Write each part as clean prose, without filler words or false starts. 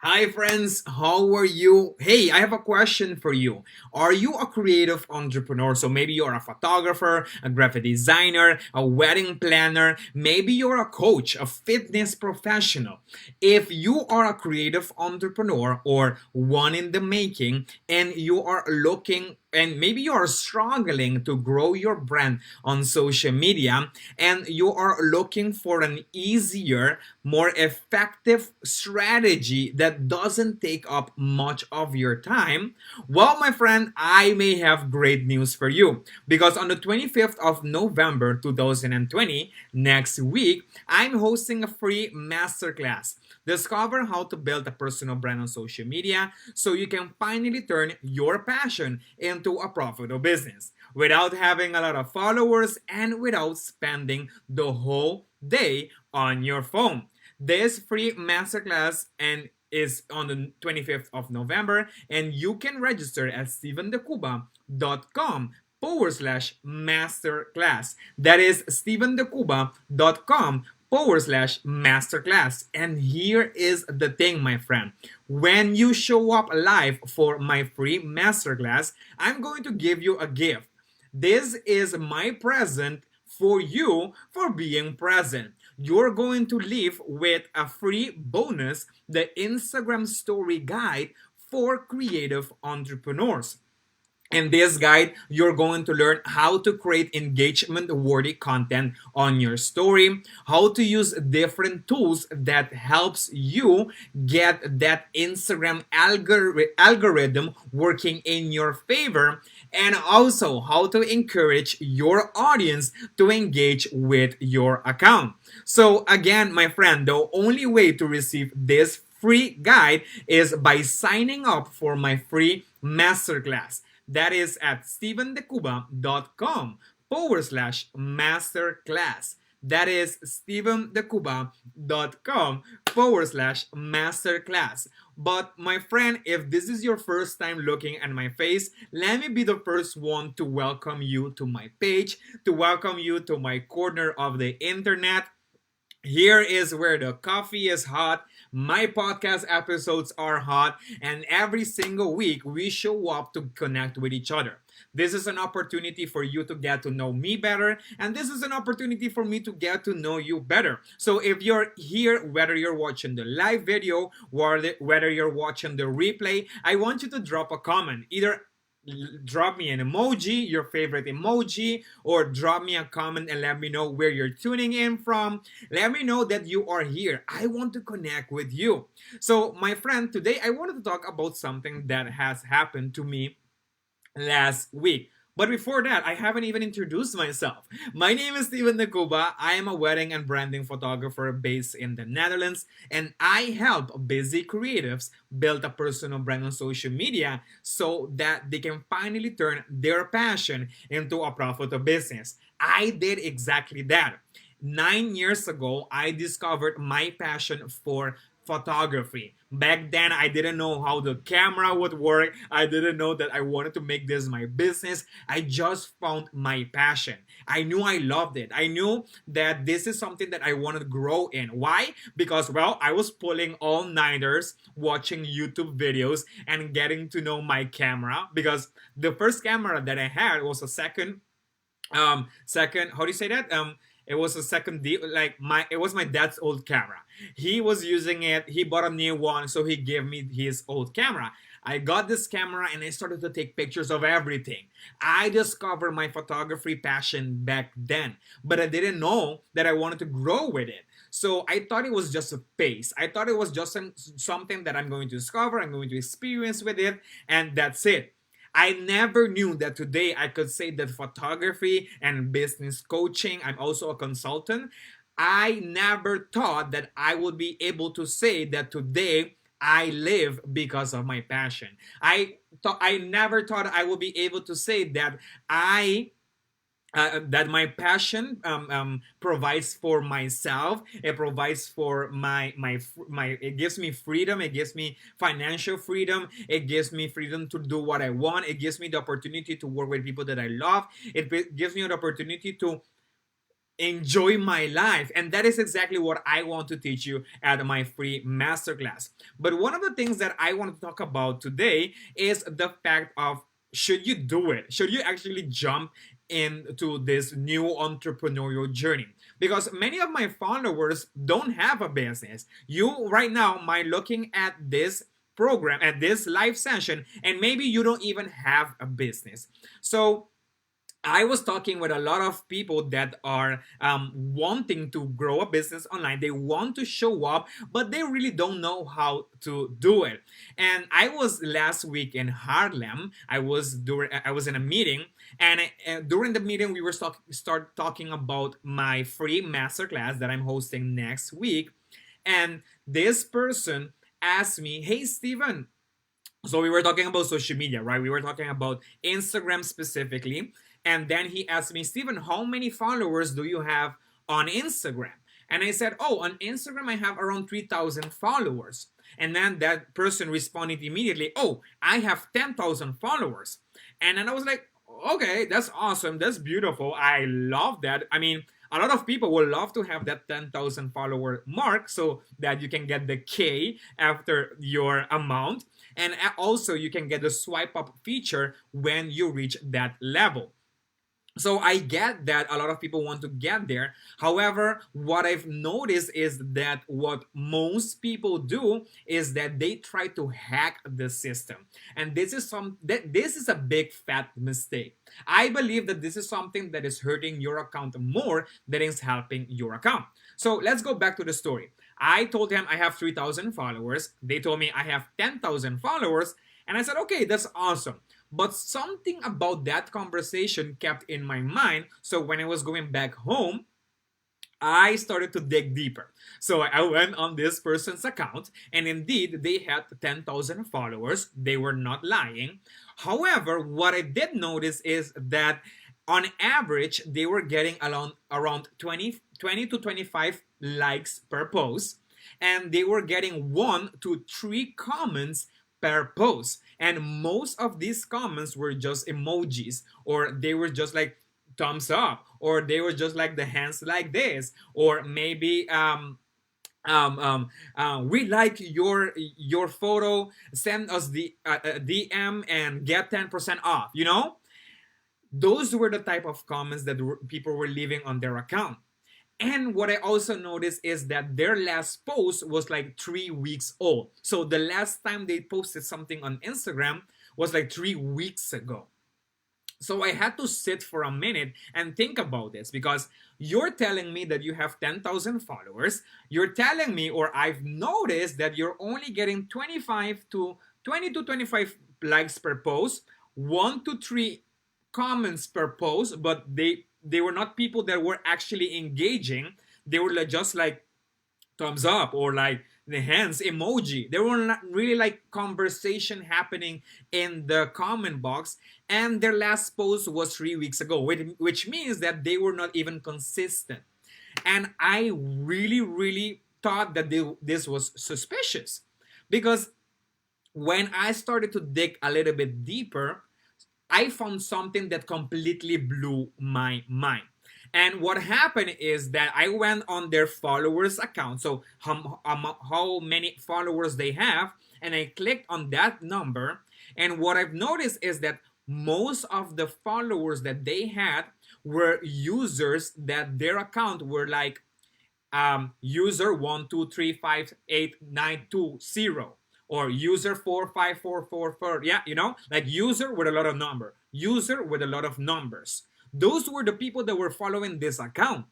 Hi, friends. How are you? Hey, I have a question for you. Are you a creative entrepreneur? So maybe you're a photographer, a graphic designer, a wedding planner, maybe you're a coach, a fitness professional. If you are a creative entrepreneur or one in the making and you are looking and maybe you are struggling to grow your brand on social media and you are looking for an easier, more effective strategy that doesn't take up much of your time, well, my friend, I may have great news for you because on the 25th of November 2020, next week, I'm hosting a free masterclass. Discover how to build a personal brand on social media so you can finally turn your passion into a profitable business without having a lot of followers and without spending the whole day on your phone. This free masterclass and is on the 25th of November, and you can register at stevendecuba.com/masterclass. That is stevendecuba.com/masterclass. And here is the thing, my friend. When you show up live for my free masterclass, I'm going to give you a gift. This is my present for you for being present. You're going to leave with a free bonus, the Instagram story guide for creative entrepreneurs. In this guide, you're going to learn how to create engagement worthy content on your story, how to use different tools that helps you get that Instagram algorithm working in your favor, and also how to encourage your audience to engage with your account. So again, my friend, the only way to receive this free guide is by signing up for my free masterclass. That is at stevendecuba.com/masterclass. That is stevendecuba.com/masterclass. But my friend, if this is your first time looking at my face, let me be the first one to welcome you to my page, to welcome you to my corner of the internet. Here is where the coffee is hot. My podcast episodes are hot, and every single week we show up to connect with each other. This is an opportunity for you to get to know me better, and this is an opportunity for me to get to know you better. So, if you're here, whether you're watching the live video or whether you're watching the replay, I want you to drop a comment. Either drop me an emoji, your favorite emoji, or drop me a comment and let me know where you're tuning in from. Let me know that you are here. I want to connect with you. So, my friend, today I wanted to talk about something that has happened to me last week. But before that, I haven't even introduced myself. My name is Steven Nakuba. I am a wedding and branding photographer based in the Netherlands, and I help busy creatives build a personal brand on social media so that they can finally turn their passion into a profitable business. I did exactly that. 9 years ago, I discovered my passion for photography. Back then, I didn't know how the camera would work. I didn't know that I wanted to make this my business. I just found my passion. I knew I loved it. I knew that this is something that I wanted to grow in. Why? Because, well, I was pulling all nighters, watching YouTube videos, and getting to know my camera. Because the first camera that I had was a second, how do you say that? It was a second like my it was my dad's old camera. He was using it. He bought a new one, so he gave me his old camera. I got this camera and I started to take pictures of everything. I discovered my photography passion back then, but I didn't know that I wanted to grow with it. So I thought it was just a phase. I thought it was just something that I'm going to discover, I'm going to experience with it, and that's it. I never knew that today I could say that photography and business coaching, I'm also a consultant. I never thought that I would be able to say that today I live because of my passion. I never thought I would be able to say that I that my passion provides for myself. It provides for my it gives me freedom. It gives me financial freedom. It gives me freedom to do what I want. It gives me the opportunity to work with people that I love. Gives me the opportunity to enjoy my life. And that is exactly what I want to teach you at my free masterclass. But one of the things that I want to talk about today is the fact of, should you do it? Should you actually jump into this new entrepreneurial journey? Because many of my followers don't have a business. You right now might looking at this program, at this live session, and maybe you don't even have a business. So I was talking with a lot of people that are wanting to grow a business online. They want to show up, but they really don't know how to do it. And I was last week in Harlem. I was in a meeting, and during the meeting we were start talking about my free masterclass that I'm hosting next week. And this person asked me, "Hey, Steven." So we were talking about social media, right? We were talking about Instagram specifically. And then he asked me, "Steven, how many followers do you have on Instagram?" And I said, "Oh, on Instagram, I have around 3,000 followers." And then that person responded immediately, "Oh, I have 10,000 followers." And then I was like, "Okay, that's awesome. That's beautiful. I love that." I mean, a lot of people would love to have that 10,000 follower mark so that you can get the K after your amount. And also, you can get the swipe up feature when you reach that level. So I get that a lot of people want to get there. However, what I've noticed is that what most people do is that they try to hack the system. And this is a big fat mistake. I believe that this is something that is hurting your account more than is helping your account. So let's go back to the story. I told him I have 3,000 followers. They told me I have 10,000 followers. And I said, "Okay, that's awesome." But something about that conversation kept in my mind. So when I was going back home, I started to dig deeper. So I went on this person's account, and indeed, they had 10,000 followers. They were not lying. However, what I did notice is that on average, they were getting around 20 to 25 likes per post, and they were getting 1 to 3 comments per post. And most of these comments were just emojis, or they were just like thumbs up, or they were just like the hands like this, or maybe we like your photo, send us the DM and get 10% off, you know. Those were the type of comments that people were leaving on their account. And what I also noticed is that their last post was like 3 weeks old. So the last time they posted something on Instagram was like 3 weeks ago. So I had to sit for a minute and think about this, because you're telling me that you have 10,000 followers. You're telling me, or I've noticed that you're only getting 25 to 20 to 25 likes per post, 1 to 3 comments per post, but they were not people that were actually engaging. They were like, just like thumbs up or like the hands emoji. There were not really like conversation happening in the comment box. And their last post was 3 weeks ago, which means that they were not even consistent. And I really, really thought that this was suspicious, because when I started to dig a little bit deeper, I found something that completely blew my mind. And what happened is that I went on their followers account, so how many followers they have, and I clicked on that number. And what I've noticed is that most of the followers that they had were users that their account were like user 1235892 or user 45444. Yeah, you know, like user with a lot of number, user with a lot of numbers. Those were the people that were following this account.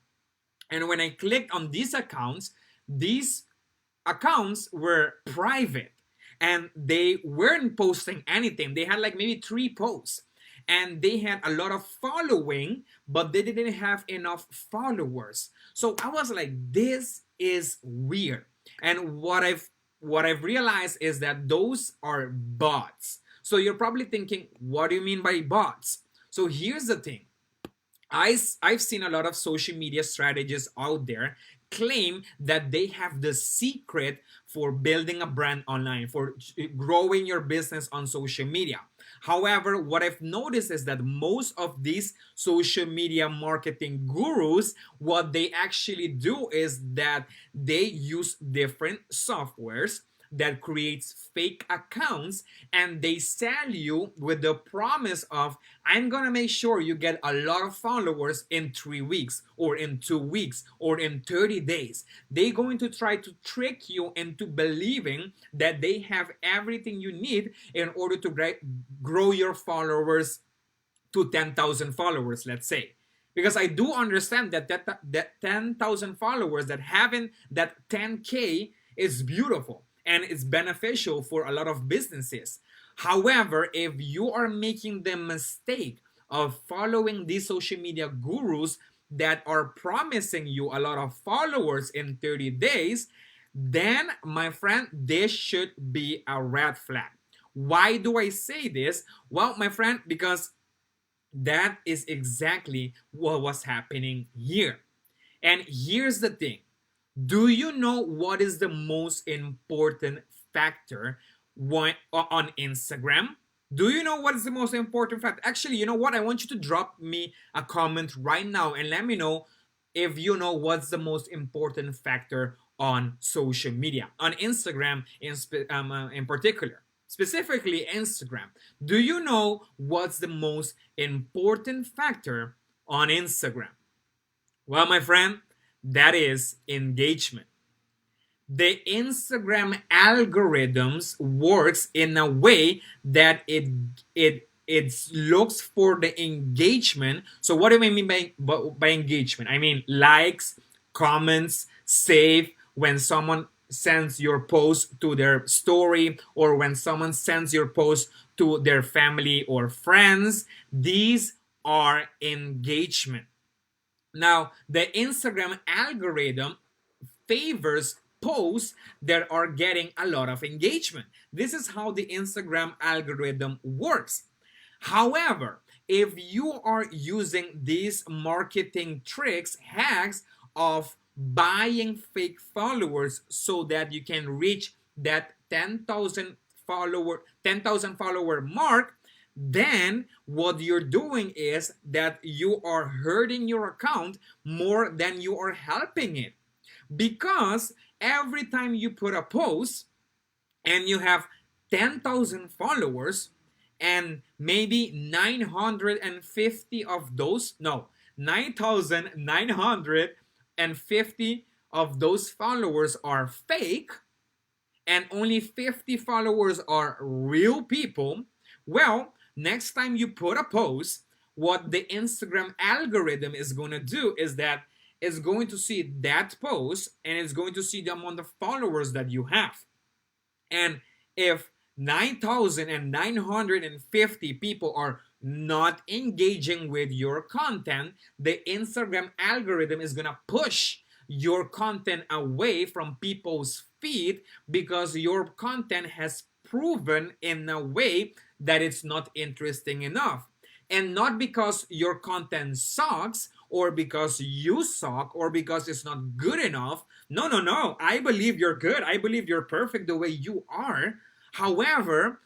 And when I clicked on these accounts were private, and they weren't posting anything. They had like maybe 3 posts, and they had a lot of following, but they didn't have enough followers. So I was like, this is weird. And what I've realized is that those are bots. So you're probably thinking, what do you mean by bots? So here's the thing. I've seen a lot of social media strategists out there claim that they have the secret for building a brand online, for growing your business on social media. However, what I've noticed is that most of these social media marketing gurus, what they actually do is that they use different softwares that creates fake accounts, and they sell you with the promise of, I'm gonna make sure you get a lot of followers in 3 weeks or in 2 weeks or in 30 days. They're going to try to trick you into believing that they have everything you need in order to grow your followers to 10,000 followers, let's say. Because I do understand that 10,000 followers, that having that 10K is beautiful and it's beneficial for a lot of businesses. However, if you are making the mistake of following these social media gurus that are promising you a lot of followers in 30 days, then, my friend, this should be a red flag. Why do I say this? Well, my friend, because that is exactly what was happening here. And here's the thing, do you know what is the most important factor on Instagram? Do you know what is the most important factor? Actually, you know what? I want you to drop me a comment right now and let me know if you know what's the most important factor on social media, on Instagram in particular. Specifically, Instagram. Do you know what's the most important factor on Instagram? Well, my friend, that is engagement. The Instagram algorithms works in a way that it looks for the engagement. So what do I mean by engagement? I mean likes, comments, save, when someone sends your post to their story, or when someone sends your post to their family or friends. These are engagement. Now, the Instagram algorithm favors posts that are getting a lot of engagement. This is how the Instagram algorithm works. However, if you are using these marketing tricks, hacks of buying fake followers so that you can reach that 10,000 follower mark, then what you're doing is that you are hurting your account more than you are helping it. Because every time you put a post and you have 10,000 followers, and maybe 950 of those, no, 9,950 of those followers are fake, and only 50 followers are real people, well, next time you put a post, what the Instagram algorithm is going to do is that it's going to see that post and it's going to see the amount of followers that you have. And if 9,950 people are not engaging with your content, the Instagram algorithm is going to push your content away from people's feed because your content has proven in a way that it's not interesting enough. And not because your content sucks or because you suck or because it's not good enough. No, no, no. I believe you're good. I believe you're perfect the way you are. However,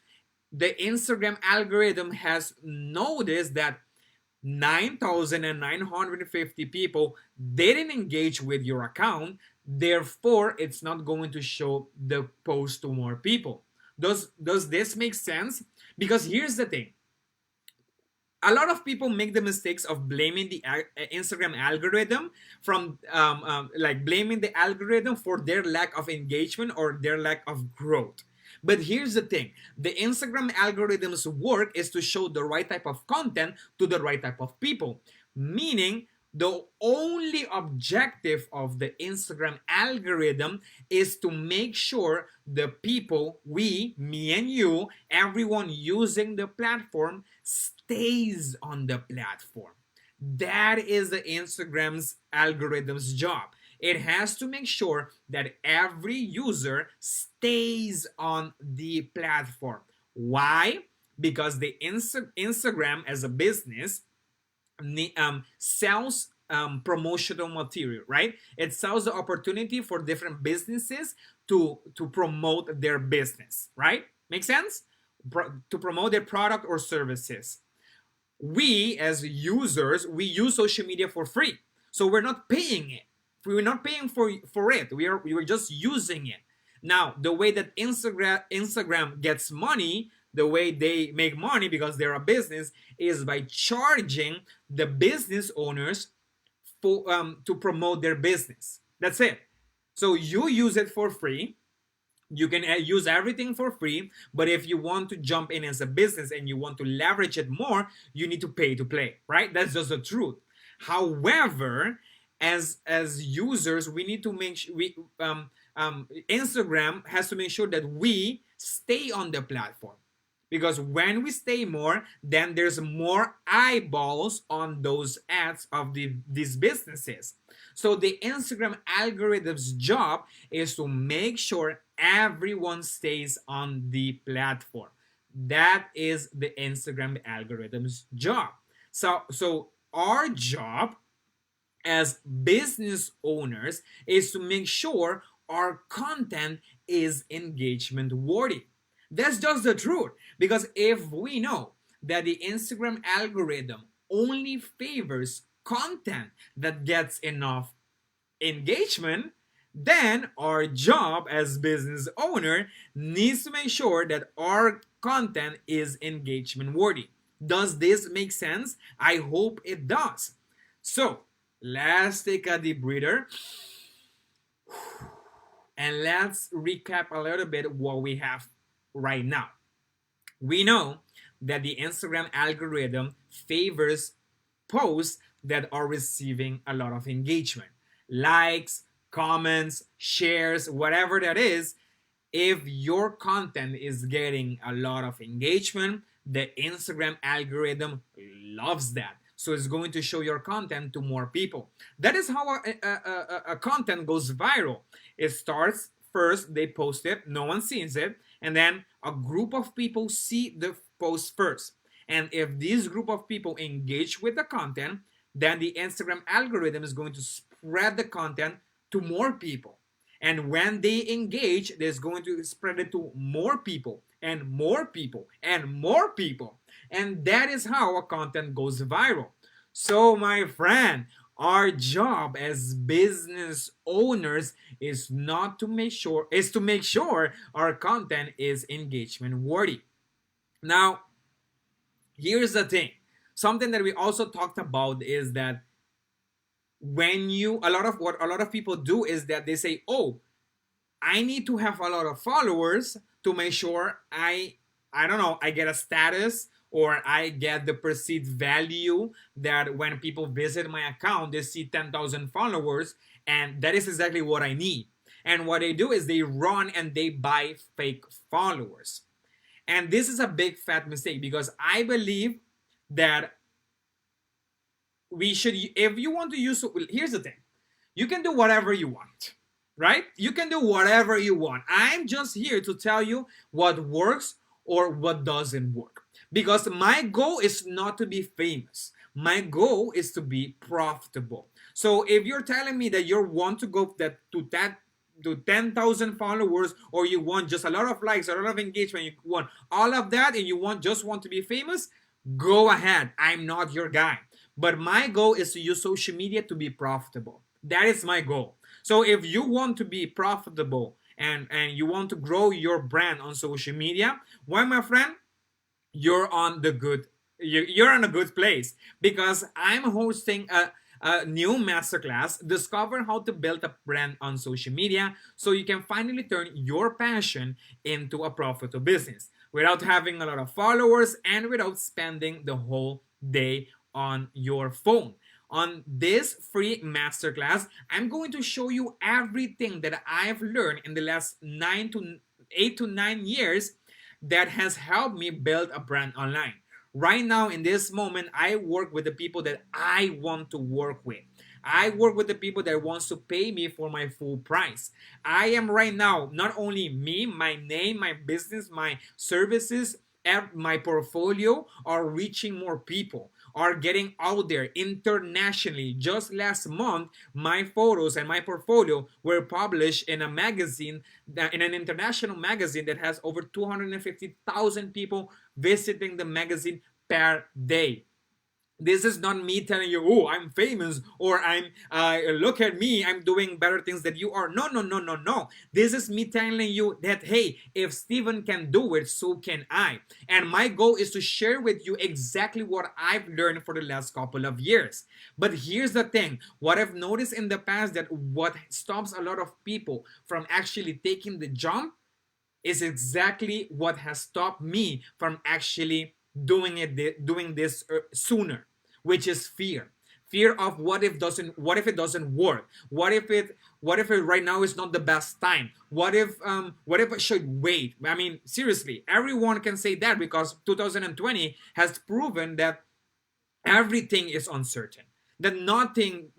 the Instagram algorithm has noticed that 9,950 people didn't engage with your account. Therefore, it's not going to show the post to more people. Does this make sense? Because here's the thing, a lot of people make the mistakes of blaming the Instagram algorithm from like blaming the algorithm for their lack of engagement or their lack of growth. But here's the thing, the Instagram algorithm's work is to show the right type of content to the right type of people, meaning the only objective of the Instagram algorithm is to make sure the people, we, me and you, everyone using the platform stays on the platform. That is the Instagram's algorithm's job. It has to make sure that every user stays on the platform. Why? Because the Instagram as a business sells promotional material, right? It sells the opportunity for different businesses to promote their business, right? Make sense? To promote their product or services. We as users, we use social media for free, so we're not paying it. We're not paying for it. We are just using it. Now the way that Instagram gets money, the way they make money, because they're a business, is by charging the business owners for to promote their business. That's it. So you use it for free, you can use everything for free, but if you want to jump in as a business and you want to leverage it more, you need to pay to play, right? That's just the truth. However, as users, we need to make sure Instagram has to make sure that we stay on the platform, because when we stay more, then there's more eyeballs on those ads of these businesses. So the Instagram algorithm's job is to make sure everyone stays on the platform. That is the Instagram algorithm's job. So our job as business owners is to make sure our content is engagement worthy. That's just the truth. Because if we know that the Instagram algorithm only favors content that gets enough engagement, then our job as business owner needs to make sure that our content is engagement worthy. Does this make sense? I hope it does. So let's take a deep breather and let's recap a little bit what we have right now. We know that the Instagram algorithm favors posts that are receiving a lot of engagement, likes, comments, shares, whatever that is. If your content is getting a lot of engagement, the Instagram algorithm loves that. So it's going to show your content to more people. That is how a content goes viral. It starts first, they post it, no one sees it, and then a group of people see the post first. And if this group of people engage with the content, then the Instagram algorithm is going to spread the content to more people. And when they engage, there's going to spread it to more people and more people and more people. And that is how a content goes viral. So, my friend, our job as business owners is not to make sure is to make sure our content is engagement worthy. Now, here's the thing. Something that we also talked about is that when you a lot of people do is that they say, "Oh, I need to have a lot of followers to make sure I don't know, I get a status or I get the perceived value that when people visit my account, they see 10,000 followers, and that is exactly what I need." And what they do is they run and they buy fake followers. And this is a big fat mistake, because I believe that we should, if you want to use, here's the thing, you can do whatever you want, right? You can do whatever you want. I'm just here to tell you what works or what doesn't work, because my goal is not to be famous. My goal is to be profitable. So if you're telling me that you want to go that to 10,000 followers, or you want just a lot of likes, a lot of engagement, you want all of that, and you just want to be famous, go ahead. I'm not your guy. But my goal is to use social media to be profitable. That is my goal. So if you want to be profitable and you want to grow your brand on social media, well, my friend, you're on the good you're in a good place, because I'm hosting a new masterclass, Discover How to Build a Brand on Social Media, so you can finally turn your passion into a profitable business without having a lot of followers and without spending the whole day on your phone. On this free masterclass, I'm going to show you everything that I've learned in the last 8 to 9 years that has helped me build a brand online. Right now, in this moment, I work with the people that I want to work with. I work with the people that wants to pay me for my full price. I am right now, not only me, my name, my business, my services, my portfolio are reaching more people. are getting out there internationally. Just last month, my photos and my portfolio were published in a magazine, in an international magazine that has over 250,000 people visiting the magazine per day. This is not me telling you, oh, I'm famous, or I'm look at me, I'm doing better things than you are. No, no, no, no, no. This is me telling you that, hey, if Steven can do it, so can I. And my goal is to share with you exactly what I've learned for the last couple of years. But here's the thing, what I've noticed in the past, that what stops a lot of people from actually taking the jump is exactly what has stopped me from actually doing this sooner, which is fear of what if it doesn't work, what if it right now is not the best time, what if I should wait. I mean, seriously, everyone can say that because 2020 has proven that everything is uncertain, that nothing,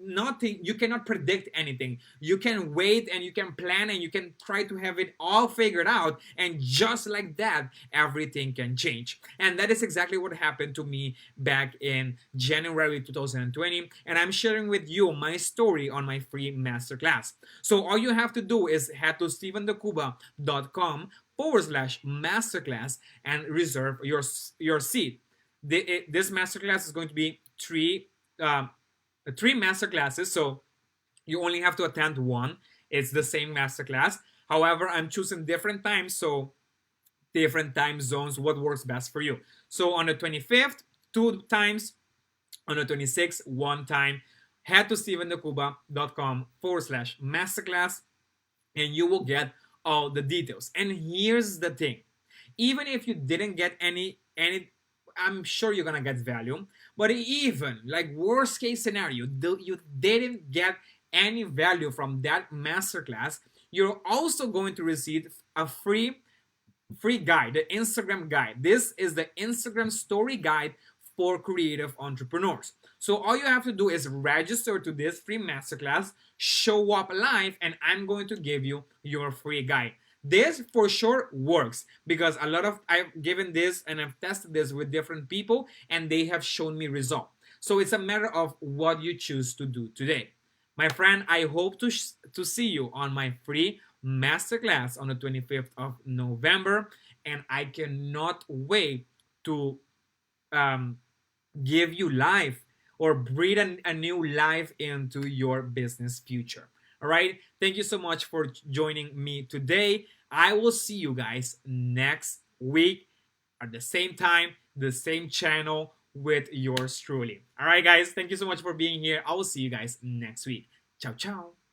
you cannot predict anything. You can wait and you can plan and you can try to have it all figured out, and just like that, everything can change. And that is exactly what happened to me back in January 2020, and I'm sharing with you my story on my free masterclass. So all you have to do is head to steventhecuba.com/masterclass and reserve your seat. This masterclass is going to be um, three masterclasses, so you only have to attend one. It's the same masterclass. However, I'm choosing different times, so different time zones, what works best for you. So on the 25th, two times. On the 26th, one time. Head to steventhecuba.com/masterclass and you will get all the details. And here's the thing, even if you didn't get any, I'm sure you're gonna get value. But even like worst case scenario, you didn't get any value from that masterclass, you're also going to receive a free guide, the Instagram guide. This is the Instagram story guide for creative entrepreneurs. So all you have to do is register to this free masterclass, show up live, and I'm going to give you your free guide. This for sure works because a lot of I've given this and I've tested this with different people and they have shown me result. So it's a matter of what you choose to do today. My friend, I hope to see you on my free masterclass on the 25th of November, and I cannot wait to um, give you life or breathe a new life into your business future. All right. Thank you so much for joining me today. I will see you guys next week at the same time, the same channel with yours truly. All right, guys. Thank you so much for being here. I will see you guys next week. Ciao, ciao.